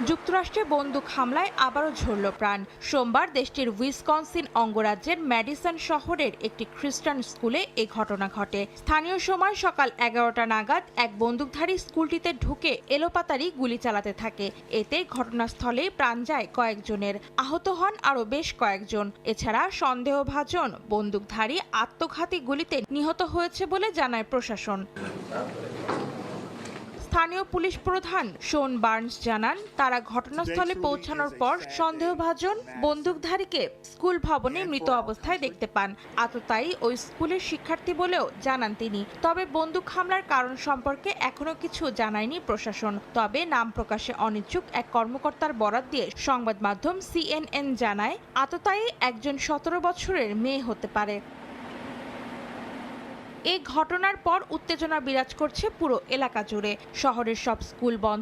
যুক্তরাষ্ট্রে বন্দুক হামলায় আবারও ঝরল প্রাণ। সোমবার দেশটির উইসকনসিন অঙ্গরাজ্যের ম্যাডিসন শহরের একটি খ্রিস্টান স্কুলে এ ঘটনা ঘটে। স্থানীয় সময় সকাল 11টা নাগাদ এক বন্দুকধারী স্কুলটিতে ঢুকে এলোপাতাড়ি গুলি চালাতে থাকে। এতে ঘটনাস্থলেই প্রাণ যায় কয়েকজনের, আহত হন আরও বেশ কয়েকজন। এছাড়া সন্দেহভাজন বন্দুকধারী আত্মঘাতী গুলিতে নিহত হয়েছে বলে জানায় প্রশাসন। স্থানীয় পুলিশ প্রধান শোন বার্নস জানান, তারা ঘটনাস্থলে পৌঁছানোর পর সন্দেহভাজন বন্দুকধারীকে স্কুল ভবনে মৃত অবস্থায় দেখতে পান। আততায়ী ওই স্কুলের শিক্ষার্থী বলেও জানান তিনি। তবে বন্দুক হামলার কারণ সম্পর্কে এখনো কিছু জানায়নি প্রশাসন। তবে নাম প্রকাশে অনিচ্ছুক এক কর্মকর্তার বরাত দিয়ে সংবাদ মাধ্যম CNN জানায়, আততায়ী একজন 17 বছরের মেয়ে হতে পারে। এই ঘটনার পর উত্তেজনা বিরাজ করছে পুরো এলাকা জুড়ে। শহরের সব স্কুল বন্ধ,